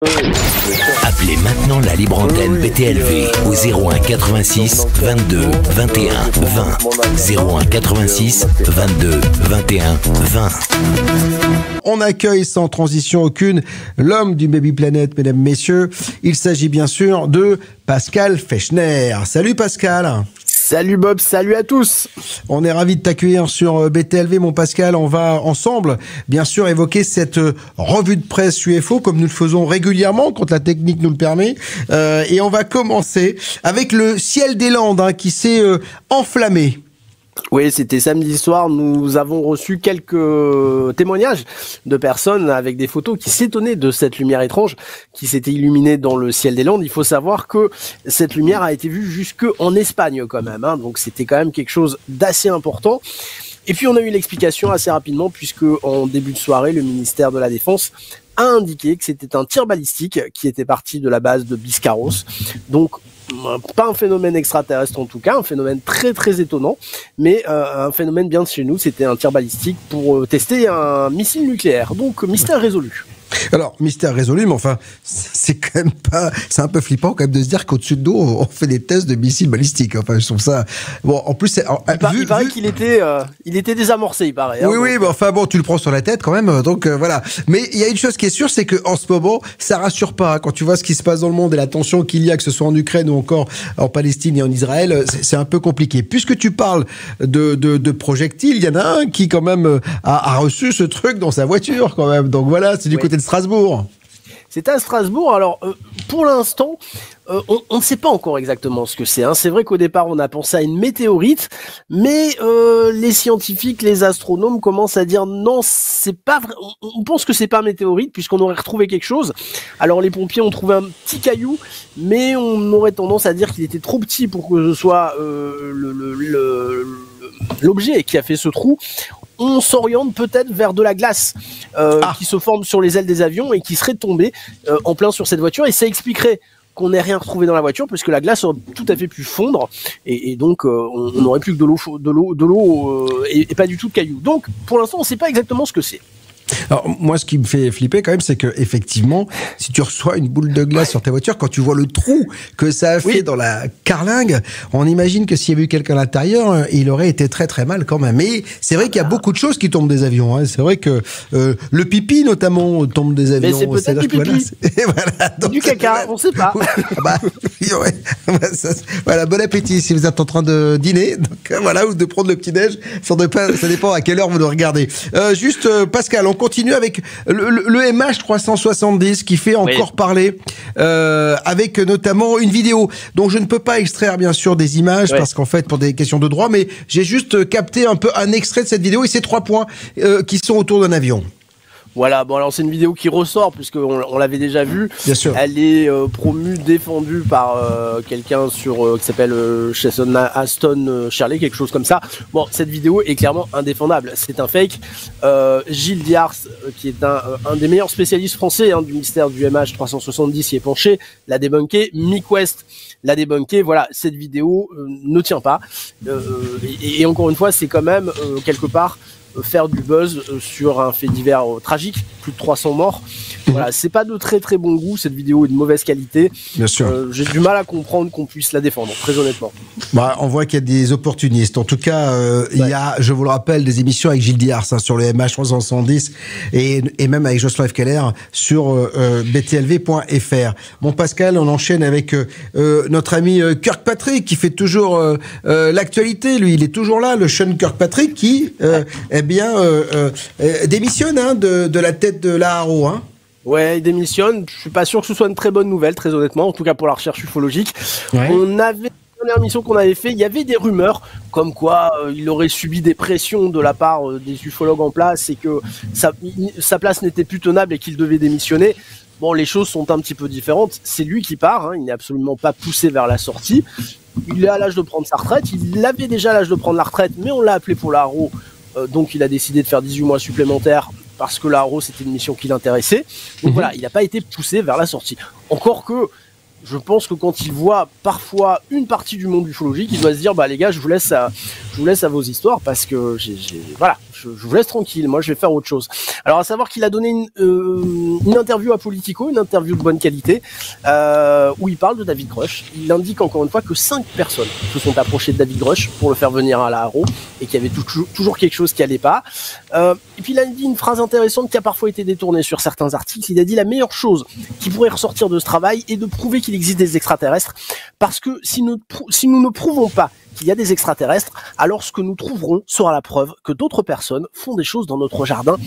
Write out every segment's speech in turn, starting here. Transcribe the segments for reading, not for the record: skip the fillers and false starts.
Appelez maintenant la libre antenne BTLV au 01 86 22 21 20. 01 86 22 21 20. On accueille sans transition aucune l'homme du Baby Planet, mesdames, messieurs. Il s'agit bien sûr de Pascal Fechner. Salut Pascal. Salut Bob, salut à tous. On est ravis de t'accueillir sur BTLV, mon Pascal. On va ensemble, bien sûr, évoquer cette revue de presse UFO, comme nous le faisons régulièrement, quand la technique nous le permet. Et on va commencer avec le ciel des Landes, qui s'est enflammé. Oui, c'était samedi soir, nous avons reçu quelques témoignages de personnes avec des photos qui s'étonnaient de cette lumière étrange qui s'était illuminée dans le ciel des Landes. Il faut savoir que cette lumière a été vue jusque en Espagne quand même, donc c'était quand même quelque chose d'assez important. Et puis on a eu l'explication assez rapidement puisque en début de soirée, le ministère de la Défense a indiqué que c'était un tir balistique qui était parti de la base de Biscarrosse. Donc pas un phénomène extraterrestre en tout cas, un phénomène très très étonnant, mais un phénomène bien de chez nous, c'était un tir balistique pour tester un missile nucléaire. Donc mystère résolu. Alors, mystère résolu, mais enfin, c'est quand même pas... C'est un peu flippant quand même de se dire qu'au-dessus de nous, on fait des tests de missiles balistiques. Enfin, je trouve ça... Bon, en plus... Il paraît qu'il était désamorcé, il paraît. Oui, oui, mais enfin bon, tu le prends sur la tête quand même, donc voilà. Mais il y a une chose qui est sûre, c'est qu'en ce moment, ça rassure pas. Quand tu vois ce qui se passe dans le monde et la tension qu'il y a, que ce soit en Ukraine ou encore en Palestine et en Israël, c'est un peu compliqué. Puisque tu parles de projectiles, il y en a un qui quand même a reçu ce truc dans sa voiture quand même. Donc voilà, c'est du côté de Strasbourg. C'est à Strasbourg. Alors, pour l'instant, on ne sait pas encore exactement ce que c'est. C'est vrai qu'au départ, on a pensé à une météorite, mais les scientifiques, les astronomes commencent à dire non, c'est pas vrai. On pense que c'est pas un météorite puisqu'on aurait retrouvé quelque chose. Alors, les pompiers ont trouvé un petit caillou, mais on aurait tendance à dire qu'il était trop petit pour que ce soit l'objet qui a fait ce trou. On s'oriente peut-être vers de la glace qui se forme sur les ailes des avions et qui serait tombée en plein sur cette voiture, et ça expliquerait qu'on n'ait rien retrouvé dans la voiture puisque la glace aurait tout à fait pu fondre et donc on n'aurait plus que de l'eau et pas du tout de cailloux. Donc pour l'instant on ne sait pas exactement ce que c'est. Alors moi, ce qui me fait flipper quand même, c'est que effectivement, si tu reçois une boule de glace sur ta voiture, quand tu vois le trou que ça a fait dans la carlingue, on imagine que s'il y avait eu quelqu'un à l'intérieur, il aurait été très très mal quand même. Mais c'est vrai qu'il y a beaucoup de choses qui tombent des avions. C'est vrai que le pipi notamment tombe des avions. Mais c'est peut-être du pipi, voilà, donc, du caca, on ne sait pas. Voilà, bon appétit si vous êtes en train de dîner, donc voilà, ou de prendre le petit déj. Ça dépend à quelle heure vous nous regardez. Juste Pascal, on continue avec le MH370 qui fait encore parler, avec notamment une vidéo dont je ne peux pas extraire bien sûr des images parce qu'en fait pour des questions de droit, mais j'ai juste capté un peu un extrait de cette vidéo et ces 3 points qui sont autour d'un avion. Voilà, bon alors c'est une vidéo qui ressort puisqu'on l'avait déjà vue. Bien sûr. Elle est promue, défendue par quelqu'un qui s'appelle Aston Shirley, quelque chose comme ça. Bon, cette vidéo est clairement indéfendable, c'est un fake. Gilles Diars, qui est un des meilleurs spécialistes français du mystère du MH370, y est penché, l'a débunké. Mick West l'a débunké. Voilà, cette vidéo ne tient pas. Et encore une fois, c'est quand même quelque part faire du buzz sur un fait divers tragique, plus de 300 morts. Voilà, c'est pas de très très bon goût, cette vidéo est de mauvaise qualité. Bien sûr. J'ai du mal à comprendre qu'on puisse la défendre, très honnêtement. On voit qu'il y a des opportunistes. En tout cas, il y a, je vous le rappelle, des émissions avec Gilles Diars sur le MH370 et même avec Jocelyn Keller sur btlv.fr. Bon Pascal, on enchaîne avec notre ami Kirkpatrick qui fait toujours l'actualité. Lui, il est toujours là, le Sean Kirkpatrick qui démissionne de la tête de l'ARO. Ouais, il démissionne. Je suis pas sûr que ce soit une très bonne nouvelle, très honnêtement, en tout cas pour la recherche ufologique. On avait la dernière mission qu'on avait fait, il y avait des rumeurs comme quoi il aurait subi des pressions de la part des ufologues en place et que sa place n'était plus tenable et qu'il devait démissionner. Bon, les choses sont un petit peu différentes. C'est lui qui part, il n'est absolument pas poussé vers la sortie. Il est à l'âge de prendre sa retraite. Il avait déjà l'âge de prendre la retraite, mais on l'a appelé pour l'ARO. Donc il a décidé de faire 18 mois supplémentaires parce que l'ARO c'était une mission qui l'intéressait. Donc voilà, il n'a pas été poussé vers la sortie. Encore que je pense que quand il voit parfois une partie du monde ufologique, il doit se dire bah les gars, je vous laisse à vos histoires parce que voilà, je vous laisse tranquille, moi je vais faire autre chose. Alors à savoir qu'il a donné une interview à Politico, une interview de bonne qualité, où il parle de David Grusch. Il indique encore une fois que 5 personnes se sont approchées de David Grusch pour le faire venir à la Haro, et qu'il y avait toujours quelque chose qui allait pas. Et puis il a dit une phrase intéressante qui a parfois été détournée sur certains articles. Il a dit: la meilleure chose qui pourrait ressortir de ce travail est de prouver qu'il existe des extraterrestres, parce que si nous ne prouvons pas qu'il y a des extraterrestres, alors ce que nous trouverons sera la preuve que d'autres personnes font des choses dans notre jardin,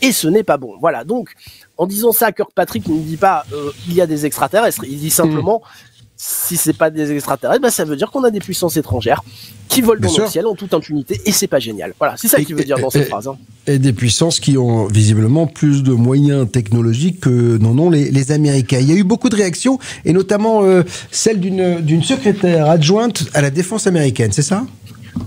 et ce n'est pas bon. Voilà, donc en disant ça, Kirkpatrick ne dit pas il y a des extraterrestres, il dit simplement si c'est pas des extraterrestres, bah ça veut dire qu'on a des puissances étrangères qui volent dans notre ciel en toute impunité, et c'est pas génial. Voilà, c'est ça qu'il veut dire dans cette phrase. Et des puissances qui ont visiblement plus de moyens technologiques que n'en ont les Américains. Il y a eu beaucoup de réactions, et notamment celle d'une secrétaire adjointe à la défense américaine, c'est ça ?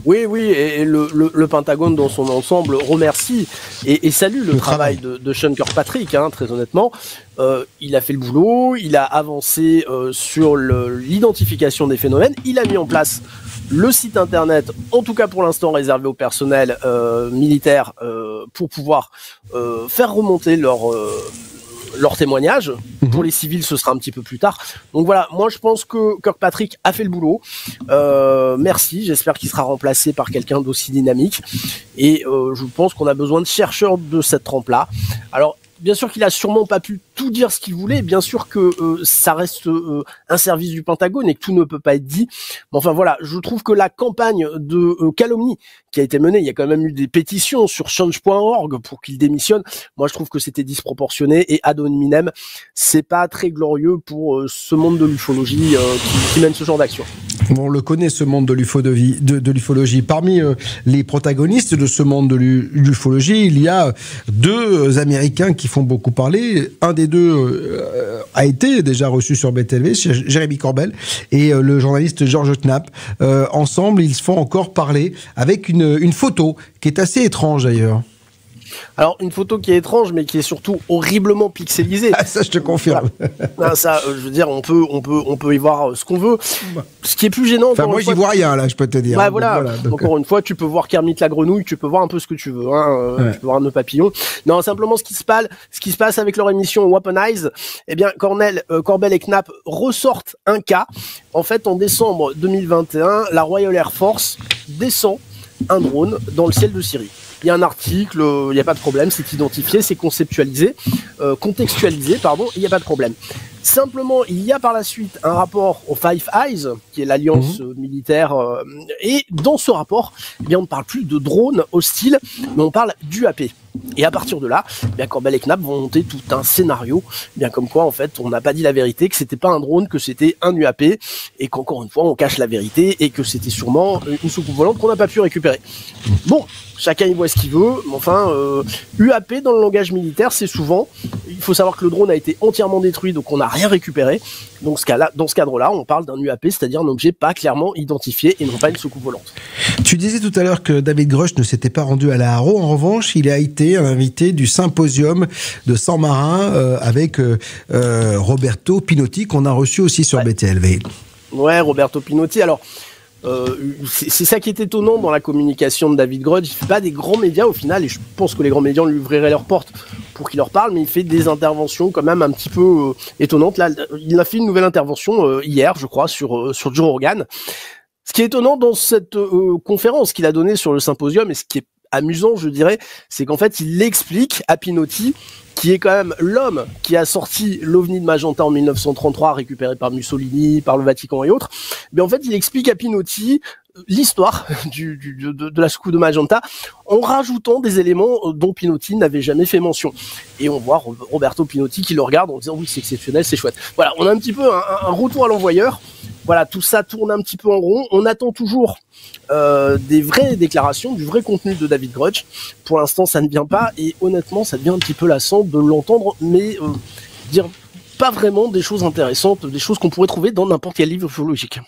Oui, et le Pentagone dans son ensemble remercie et salue le travail de Sean Kirkpatrick, très honnêtement. Il a fait le boulot, il a avancé sur l'identification des phénomènes, il a mis en place le site internet, en tout cas pour l'instant réservé au personnel militaire, pour pouvoir faire remonter leur témoignage. Pour les civils, ce sera un petit peu plus tard. Donc voilà, moi je pense que Kirkpatrick a fait le boulot. Merci, j'espère qu'il sera remplacé par quelqu'un d'aussi dynamique. Et je pense qu'on a besoin de chercheurs de cette trempe-là. Alors, bien sûr qu'il a sûrement pas pu tout dire ce qu'il voulait, bien sûr que ça reste un service du Pentagone et que tout ne peut pas être dit. Mais enfin voilà, je trouve que la campagne de calomnie qui a été menée, il y a quand même eu des pétitions sur change.org pour qu'il démissionne. Moi je trouve que c'était disproportionné, et ad hominem, c'est pas très glorieux pour ce monde de l'ufologie qui mène ce genre d'action. On le connaît, ce monde de l'ufologie. Parmi les protagonistes de ce monde de l'ufologie, il y a 2 Américains qui font beaucoup parler. Un des 2 a été déjà reçu sur BTLV, Jérémy Corbell, et le journaliste George Knapp. Ensemble, ils se font encore parler avec une photo qui est assez étrange d'ailleurs. Alors, une photo qui est étrange, mais qui est surtout horriblement pixelisée. Ah, ça, je te confirme. Voilà. Ça, je veux dire, on peut y voir ce qu'on veut. Ce qui est plus gênant... Enfin, moi, j'y vois rien, là, je peux te dire. Bah, voilà. Donc, encore une fois, tu peux voir Kermit la grenouille, tu peux voir un peu ce que tu veux. Tu peux voir un nœud papillon. Non, simplement, ce qui se passe avec leur émission Weaponize, eh bien, Corbell et Knapp ressortent un cas. En fait, en décembre 2021, la Royal Air Force descend un drone dans le ciel de Syrie. Il y a un article, il n'y a pas de problème, c'est identifié, c'est contextualisé, il n'y a pas de problème. Simplement, il y a par la suite un rapport au Five Eyes, qui est l'alliance militaire, et dans ce rapport, eh bien, on ne parle plus de drones hostiles, mais on parle d'UAP. Et à partir de là, eh bien, Corbell et Knapp vont monter tout un scénario, eh bien, comme quoi, en fait, on n'a pas dit la vérité, que c'était pas un drone, que c'était un UAP, et qu'encore une fois, on cache la vérité, et que c'était sûrement une soucoupe volante qu'on n'a pas pu récupérer. Bon, chacun y voit ce qu'il veut, mais enfin, UAP dans le langage militaire, c'est souvent, il faut savoir que le drone a été entièrement détruit, donc on n'a rien récupéré. Donc dans ce cadre-là, on parle d'un UAP, c'est-à-dire un objet pas clairement identifié et non pas une soucoupe volante. Tu disais tout à l'heure que David Grusch ne s'était pas rendu à la Haro. En revanche, il a été un invité du symposium de San Marin avec Roberto Pinotti, qu'on a reçu aussi sur BTLV. Ouais, Roberto Pinotti. Alors, c'est ça qui est étonnant dans la communication de David Grusch. Il fait pas des grands médias au final, et je pense que les grands médias lui ouvriraient leurs portes pour qu'il leur parle, mais il fait des interventions quand même un petit peu étonnantes. Là, il a fait une nouvelle intervention hier, je crois, sur Joe Rogan. Ce qui est étonnant dans cette conférence qu'il a donnée sur le symposium, et ce qui est amusant, je dirais, c'est qu'en fait, il explique à Pinotti, qui est quand même l'homme qui a sorti l'OVNI de Magenta en 1933, récupéré par Mussolini, par le Vatican et autres. Mais en fait, il explique à Pinotti l'histoire de la soucoupe de Magenta en rajoutant des éléments dont Pinotti n'avait jamais fait mention. Et on voit Roberto Pinotti qui le regarde en disant oui, c'est exceptionnel, c'est chouette. Voilà, on a un petit peu un retour à l'envoyeur. Voilà, tout ça tourne un petit peu en rond. On attend toujours des vraies déclarations, du vrai contenu de David Grusch. Pour l'instant, ça ne vient pas, et honnêtement, ça devient un petit peu lassant de l'entendre, mais dire pas vraiment des choses intéressantes, des choses qu'on pourrait trouver dans n'importe quel livre ufologique.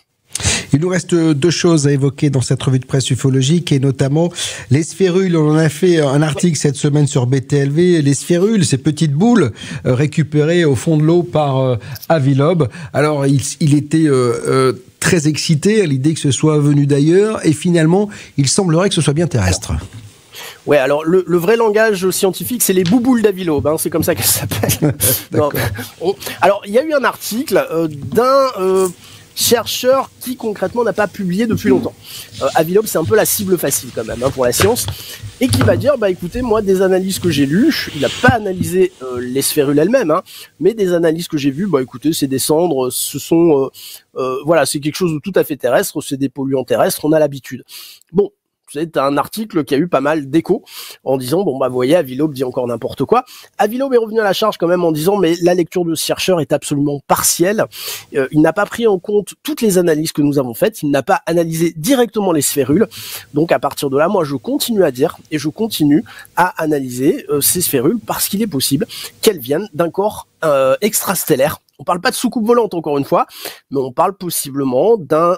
Il nous reste 2 choses à évoquer dans cette revue de presse ufologique, et notamment les sphérules. On en a fait un article cette semaine sur BTLV. Les sphérules, ces petites boules récupérées au fond de l'eau par Avilob. Alors, il était très excité à l'idée que ce soit venu d'ailleurs, et finalement, il semblerait que ce soit bien terrestre. Ouais, alors le vrai langage scientifique, c'est les bouboules d'Avilov, hein, c'est comme ça qu'elles s'appellent. Alors, il y a eu un article d'un chercheur qui concrètement n'a pas publié depuis longtemps. Avilov, c'est un peu la cible facile quand même, hein, pour la science, et qui va dire, bah écoutez, moi des analyses que j'ai lues, il n'a pas analysé les sphérules elles-mêmes, hein, mais des analyses que j'ai vues, bah écoutez, c'est des cendres, ce sont voilà, c'est quelque chose de tout à fait terrestre, c'est des polluants terrestres, on a l'habitude. Bon. C'est un article qui a eu pas mal d'écho en disant, bon bah vous voyez, Avilov dit encore n'importe quoi. Avilov est revenu à la charge quand même en disant, mais la lecture de ce chercheur est absolument partielle. Il n'a pas pris en compte toutes les analyses que nous avons faites, il n'a pas analysé directement les sphérules. Donc à partir de là, moi je continue à dire et je continue à analyser ces sphérules parce qu'il est possible qu'elles viennent d'un corps extrastellaire. On parle pas de soucoupe volante encore une fois, mais on parle possiblement d'un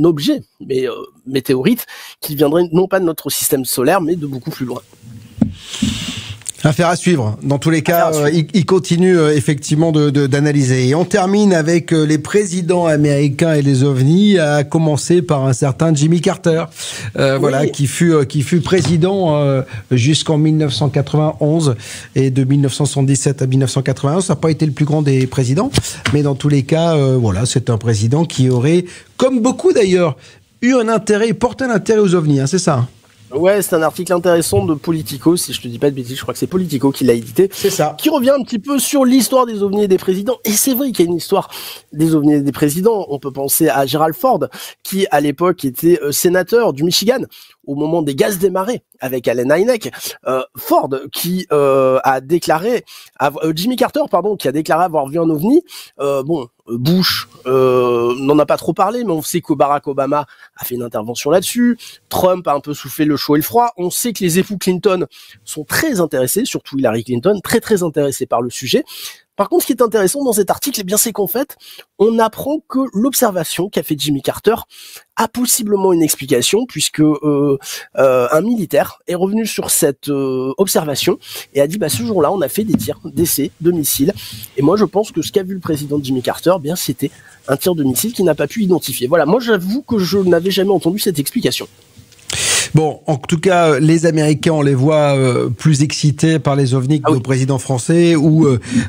objet, météorite, qui viendrait non pas de notre système solaire, mais de beaucoup plus loin. Affaire à suivre. Dans tous les cas, il continue effectivement d'analyser. Et on termine avec les présidents américains et les ovnis, à commencer par un certain Jimmy Carter, voilà, qui fut président jusqu'en 1991 et de 1977 à 1981. Ça n'a pas été le plus grand des présidents, mais dans tous les cas, voilà, c'est un président qui aurait, comme beaucoup d'ailleurs, eu un intérêt, porté un intérêt aux ovnis, hein, c'est ça. Ouais, c'est un article intéressant de Politico, si je te dis pas de bêtises, je crois que c'est Politico qui l'a édité. C'est ça. Qui revient un petit peu sur l'histoire des ovnis et des présidents. Et c'est vrai qu'il y a une histoire des ovnis et des présidents. On peut penser à Gerald Ford, qui à l'époque était sénateur du Michigan, au moment des gaz des marais, avec Allen Hynek. Ford, qui a déclaré, Jimmy Carter, pardon, qui a déclaré avoir vu un ovni. Bush n'en a pas trop parlé, mais on sait que Barack Obama a fait une intervention là-dessus. Trump a un peu soufflé le chaud et le froid. On sait que les époux Clinton sont très intéressés, surtout Hillary Clinton, très très intéressés par le sujet. Par contre, ce qui est intéressant dans cet article, eh bien, c'est qu'en fait, on apprend que l'observation qu'a fait Jimmy Carter a possiblement une explication, puisque un militaire est revenu sur cette observation et a dit, bah, ce jour-là, on a fait des tirs d'essai de missiles. Et moi, je pense que ce qu'a vu le président Jimmy Carter, eh bien, c'était un tir de missile qu'il n'a pas pu identifier. Voilà, moi, j'avoue que je n'avais jamais entendu cette explication. Bon, en tout cas, les Américains, on les voit plus excités par les ovnis que nos présidents français, ou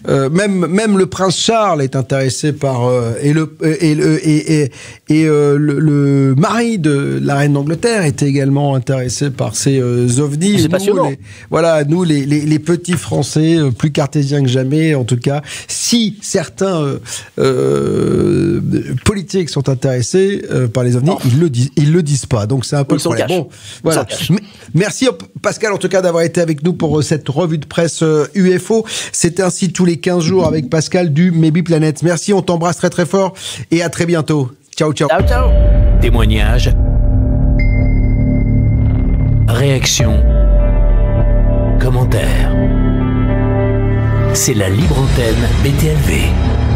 même le prince Charles est intéressé par le mari de la reine d'Angleterre était également intéressé par ces ovnis. C'est passionnant. Nous, les petits Français, plus cartésiens que jamais, en tout cas, si certains politiques sont intéressés par les ovnis, ils le disent pas. Donc c'est un peu le problème. Bon, voilà. Merci Pascal en tout cas d'avoir été avec nous pour cette revue de presse UFO. C'est ainsi tous les 15 jours avec Pascal du Maybe Planet. Merci, on t'embrasse très très fort et à très bientôt. Ciao ciao. Ciao ciao. Témoignages, réactions, commentaires. C'est la libre antenne BTLV.